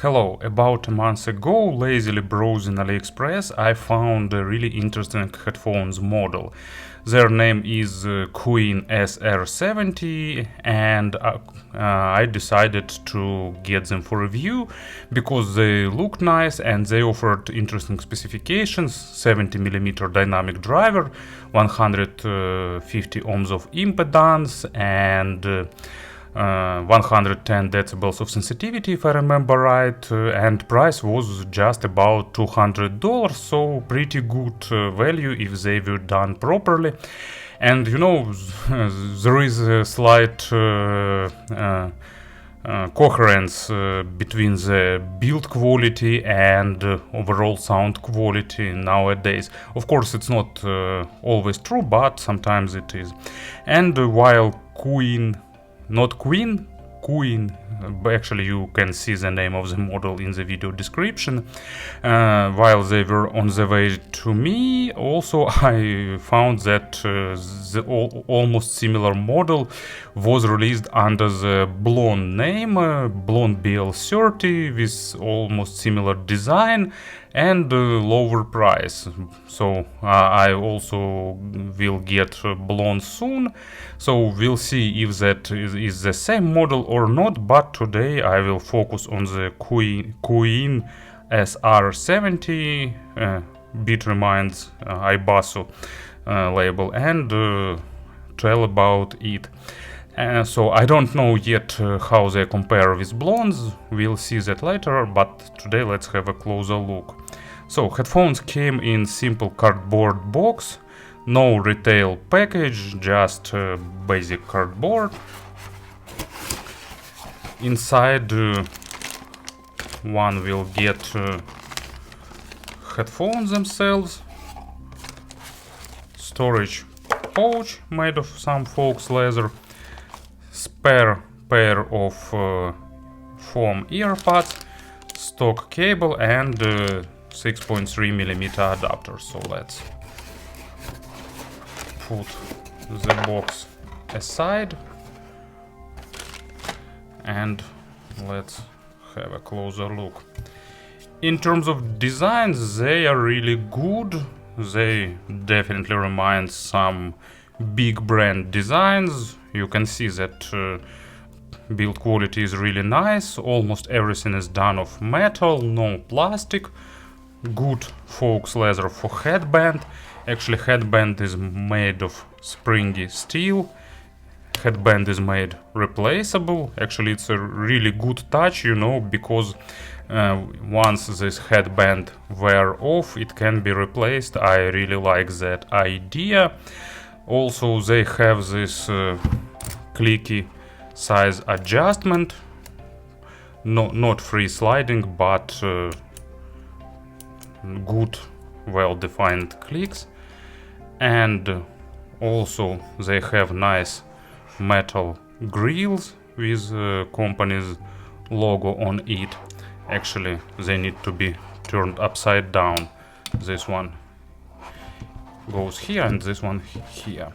Hello, about a month ago, lazily browsing AliExpress, I found a really interesting headphones model. Their name is Cooyin SR70 and I decided to get them for review because they look nice and they offered interesting specifications: 70mm dynamic driver, 150 ohms of impedance and 110 decibels of sensitivity, if I remember right, and price was just about $200, so pretty good value if they were done properly. And you know, there is a slight coherence between the build quality and overall sound quality nowadays. Of course, it's not always true, but sometimes it is. And while Cooyin, actually you can see the name of the model in the video description. While they were on the way to me, also I found that the almost similar model was released under the Blonde name, Blonde BL30, with almost similar design and lower price. So I also will get Blonde soon, so we'll see if that is the same model or not, but today I will focus on the Cooyin SR70, bit reminds Ibasu label, and tell about it. So I don't know yet how they compare with Blondes, we'll see that later, but today let's have a closer look. So headphones came in simple cardboard box, no retail package, just basic cardboard. Inside one will get headphones themselves, storage pouch made of some fox leather, spare pair of foam earbuds, stock cable and 6.3mm adapter. So let's put the box aside and let's have a closer look. In terms of designs, they are really good. They definitely remind some big brand designs. You can see that build quality is really nice. Almost everything is done of metal, no plastic. Good fox leather for headband. Actually, headband is made of springy steel. Headband is made replaceable. Actually, it's a really good touch, you know, because once this headband wear off, it can be replaced. I really like that idea. Also, they have this clicky size adjustment. Not free sliding, but good, well-defined clicks. And also they have nice metal grills with company's logo on it. Actually, they need to be turned upside down. This one goes here and this one here.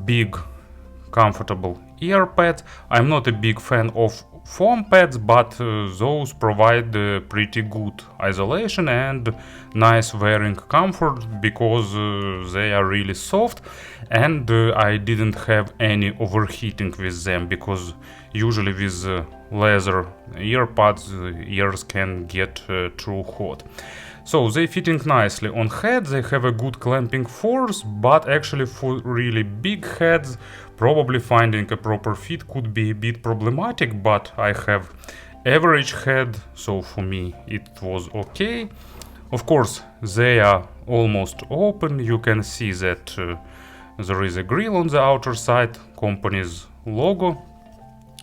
Big, comfortable ear pads. I'm not a big fan of foam pads, but those provide pretty good isolation and nice wearing comfort because they are really soft, and I didn't have any overheating with them, because usually with leather earbuds ears can get too hot. So they fitting nicely on head. They have a good clamping force, but actually for really big heads probably finding a proper fit could be a bit problematic, but I have average head, so for me it was okay. Of course, they are almost open. You can see that there is a grill on the outer side, company's logo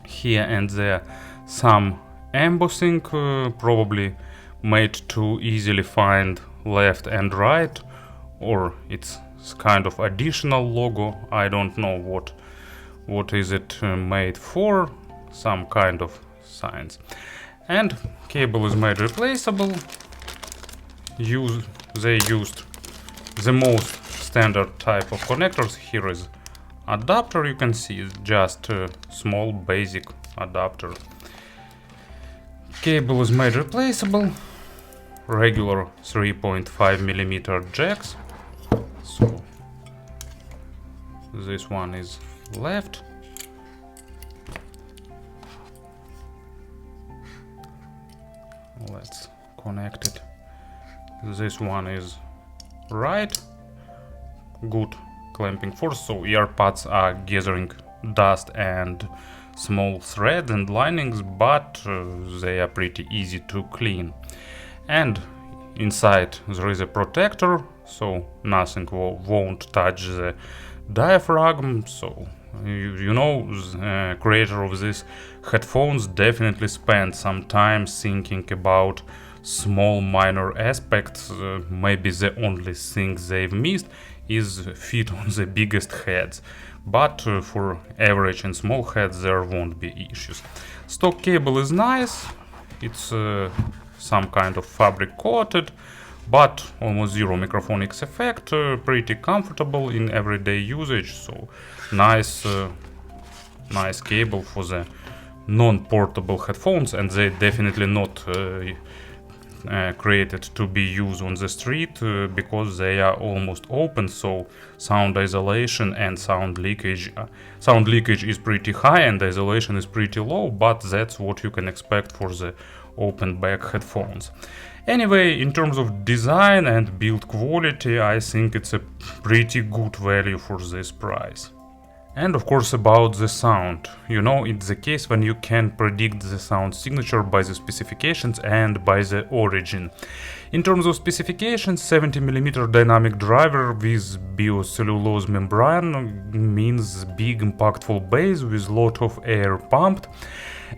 here and there, some embossing, probably made to easily find left and right, or it's kind of additional logo. I don't know what is it made for, some kind of signs. And cable is made replaceable. They used the most standard type of connectors. Here is adapter, you can see it's just a small basic adapter. Cable is made replaceable, regular 3.5mm jacks, so this one is left. Let's connect it. This one is right. Good clamping force, so earbuds are gathering dust and small threads and linings, but they are pretty easy to clean. And inside there is a protector, so nothing won't touch the diaphragm. So you know, the creator of these headphones definitely spent some time thinking about small minor aspects. Maybe the only thing they've missed is fit on the biggest heads, but for average and small heads there won't be issues. Stock cable is nice, it's some kind of fabric coated, but almost zero microphonics effect, pretty comfortable in everyday usage, so nice cable for the non-portable headphones, and they definitely not created to be used on the street because they are almost open, so sound isolation and sound leakage is pretty high and isolation is pretty low, but that's what you can expect for the open back headphones. Anyway, in terms of design and build quality, I think it's a pretty good value for this price. And of course about the sound, you know, it's the case when you can predict the sound signature by the specifications and by the origin. In terms of specifications, 70mm dynamic driver with biocellulose membrane means big impactful bass with lot of air pumped,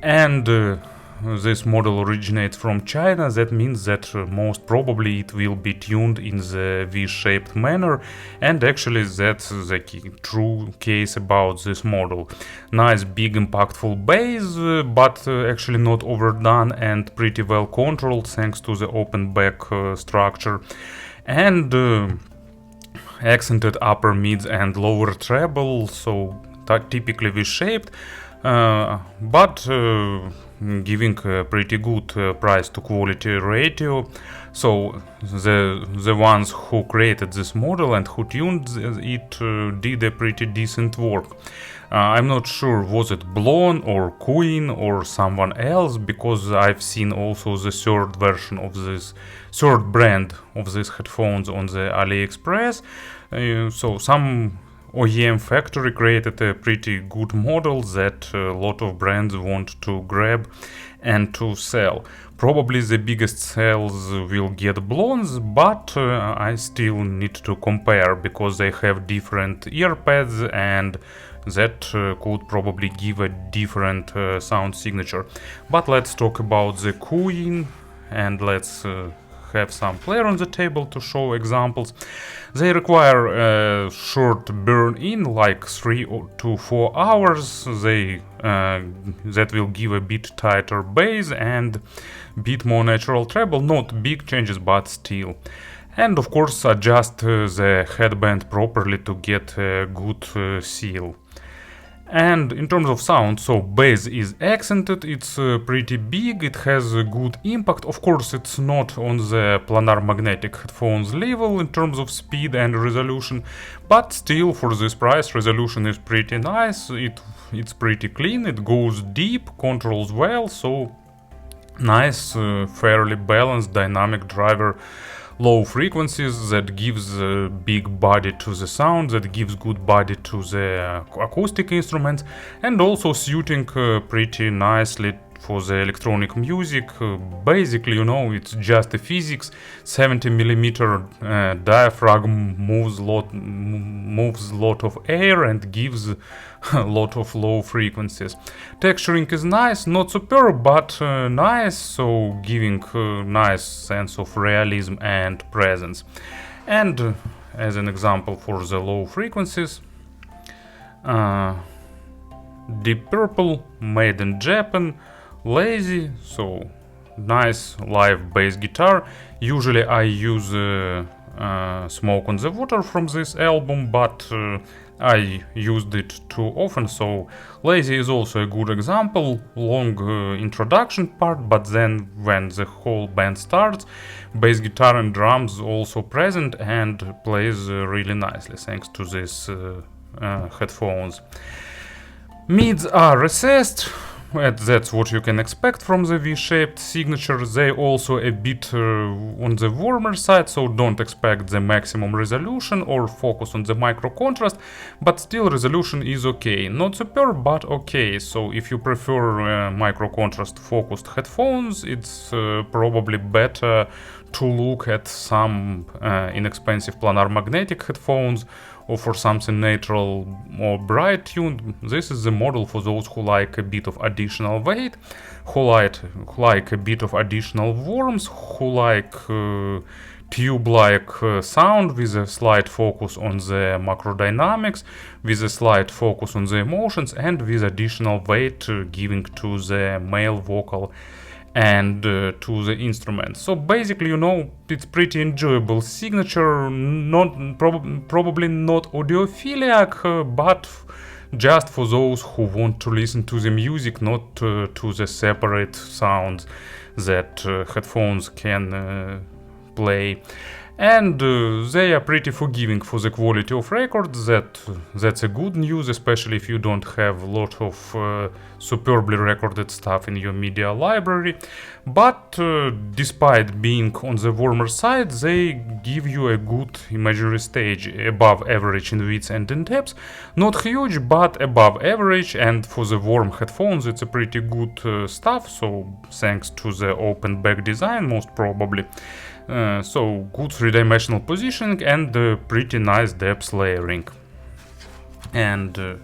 and this model originates from China. That means that most probably it will be tuned in the V-shaped manner, and actually that's the true case about this model. Nice big impactful bass, but actually not overdone and pretty well controlled thanks to the open back structure, and accented upper mids and lower treble, so typically V-shaped, but giving a pretty good price to quality ratio. So the ones who created this model and who tuned it did a pretty decent work. I'm not sure was it Blon or Cooyin or someone else, because I've seen also the third version of this third brand of these headphones on the AliExpress. So some OEM factory created a pretty good model that a lot of brands want to grab and to sell. Probably the biggest sales will get Blons, but I still need to compare because they have different earpads and that could probably give a different sound signature. But let's talk about the Cooyin and let's have some player on the table to show examples. They require a short burn-in, like 3 to 4 hours. That will give a bit tighter bass and bit more natural treble. Not big changes, but still. And of course adjust the headband properly to get a good seal. And in terms of sound, so bass is accented, it's pretty big, it has a good impact. Of course, it's not on the planar magnetic headphones level in terms of speed and resolution, but still for this price, resolution is pretty nice, it's pretty clean, it goes deep, controls well, so nice, fairly balanced dynamic driver. Low frequencies that gives a big body to the sound, that gives good body to the acoustic instruments, and also suiting pretty nicely for the electronic music. Basically, you know, it's just a physics. 70mm diaphragm moves lot of air and gives a lot of low frequencies. Texturing is nice, not superb, but nice, so giving a nice sense of realism and presence. And as an example for the low frequencies, Deep Purple, made in Japan, lazy, so nice live bass guitar. Usually I use Smoke on the Water from this album, but I used it too often, so Lazy is also a good example. Long introduction part, but then when the whole band starts, bass guitar and drums also present and plays really nicely thanks to these headphones. Mids are recessed, and that's what you can expect from the V-shaped signature. They also a bit on the warmer side, so don't expect the maximum resolution or focus on the micro contrast, but still resolution is okay. Not superb, but okay. So if you prefer micro contrast focused headphones, it's probably better to look at some inexpensive planar magnetic headphones, or for something natural or bright tuned. This is the model for those who like a bit of additional weight, who like a bit of additional warmth, who like tube-like sound with a slight focus on the macrodynamics, with a slight focus on the emotions, and with additional weight giving to the male vocal and to the instrument. So basically, you know, it's pretty enjoyable signature, not probably not audiophiliac, but just for those who want to listen to the music, not to the separate sounds that headphones can play. And they are pretty forgiving for the quality of records. That's a good news, especially if you don't have a lot of superbly recorded stuff in your media library. But despite being on the warmer side, they give you a good imagery stage, above average in width and in depth. Not huge, but above average, and for the warm headphones it's a pretty good stuff, so thanks to the open back design most probably. So good 3-dimensional positioning and pretty nice depth layering. And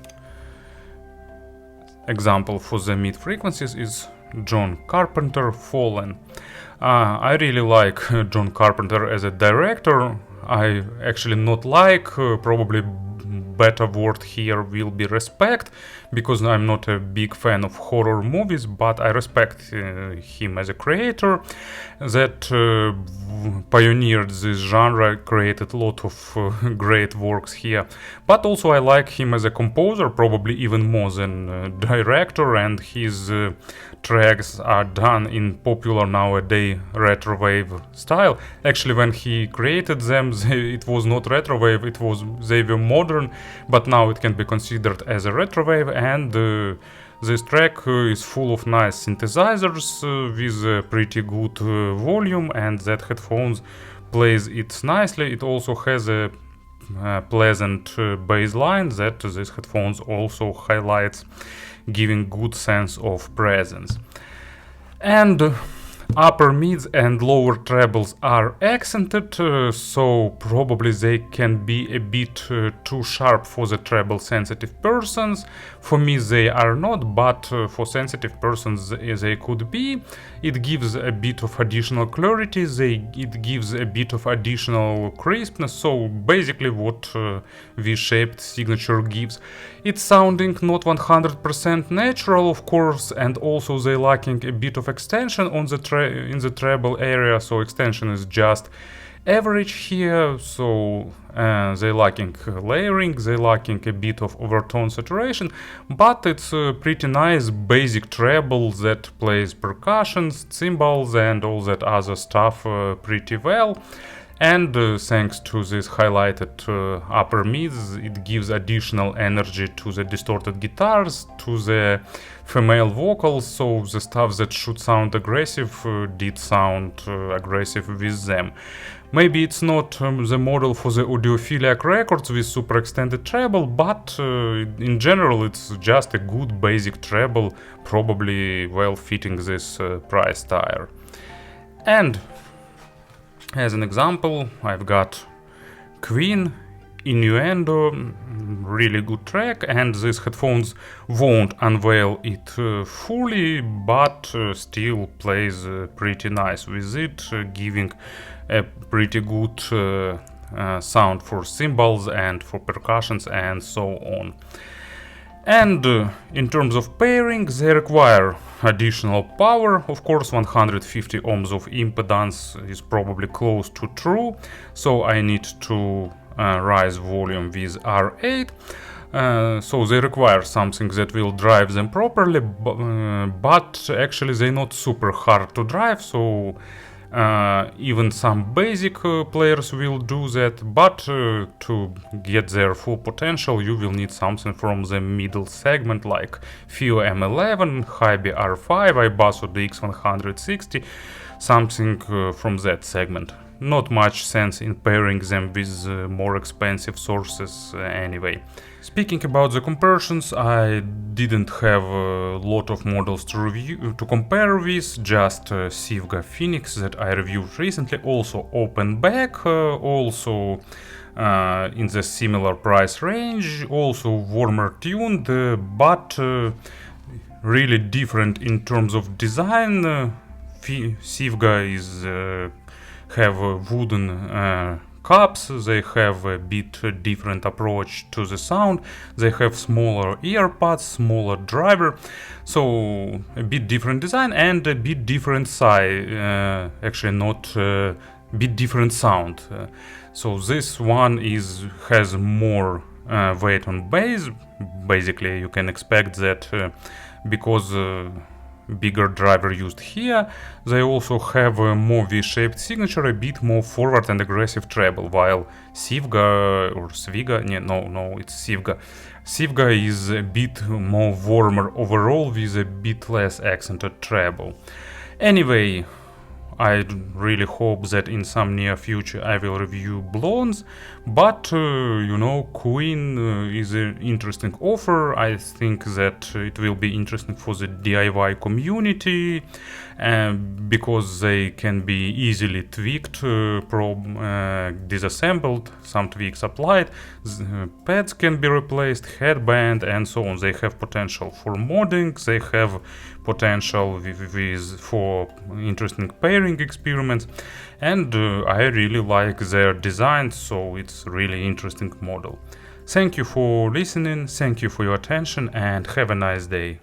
example for the mid frequencies is John Carpenter Fallen. I really like John Carpenter as a director. I actually not like, probably better word here will be respect, because I'm not a big fan of horror movies, but I respect him as a creator that pioneered this genre, created a lot of great works here. But also I like him as a composer, probably even more than director, and his tracks are done in popular nowadays retrowave style. Actually, when he created them, it was not retrowave, they were modern, but now it can be considered as a retrowave, and this track is full of nice synthesizers with a pretty good volume, and that headphones plays it nicely. It also has a pleasant bass line that this headphones also highlights, giving good sense of presence. And upper mids and lower trebles are accented, so probably they can be a bit too sharp for the treble sensitive persons. For me they are not, but for sensitive persons they could be. It gives a bit of additional clarity, it gives a bit of additional crispness, so basically what V-shaped signature gives. It's sounding not 100% natural, of course, and also they lacking a bit of extension on the in the treble area, so extension is just average here, so they lacking layering, they lacking a bit of overtone saturation, but it's a pretty nice basic treble that plays percussions, cymbals and all that other stuff pretty well. And thanks to this highlighted upper mids, it gives additional energy to the distorted guitars, to the female vocals, so the stuff that should sound aggressive did sound aggressive with them. Maybe it's not the model for the audiophiliac records with super extended treble, but in general it's just a good basic treble, probably well fitting this price tier. And as an example, I've got Cooyin Innuendo, really good track, and these headphones won't unveil it fully, but still plays pretty nice with it, giving a pretty good sound for cymbals and for percussions and so on. And in terms of pairing, they require additional power. Of course, 150 ohms of impedance is probably close to true, so I need to rise volume with R8. So they require something that will drive them properly, but actually they're not super hard to drive, so even some basic players will do that, but to get their full potential you will need something from the middle segment like FIO M11, Hybe R5, iBasso DX160, something from that segment. Not much sense in pairing them with more expensive sources anyway. Speaking about the comparisons, I didn't have a lot of models to compare with, just Sivga Phoenix that I reviewed recently, also open back, also in the similar price range, also warmer tuned, but really different in terms of design. Sivga is have wooden cups, they have a bit different approach to the sound, they have smaller earpods, smaller driver, so a bit different design and a bit different size, actually not bit different sound. So this one has more weight on bass. Basically you can expect that because bigger driver used here, they also have a more V-shaped signature, a bit more forward and aggressive treble, while Sivga or Sviga, no, it's Sivga. Sivga is a bit more warmer overall with a bit less accented treble. Anyway, I really hope that in some near future I will review blondes, but you know, Cooyin is an interesting offer. I think that it will be interesting for the DIY community because they can be easily tweaked, disassembled, some tweaks applied, pads can be replaced, headband and so on. They have potential for modding, they have potential for interesting pairing experiments, and I really like their design, so it's really interesting model. Thank you for listening, thank you for your attention, and have a nice day.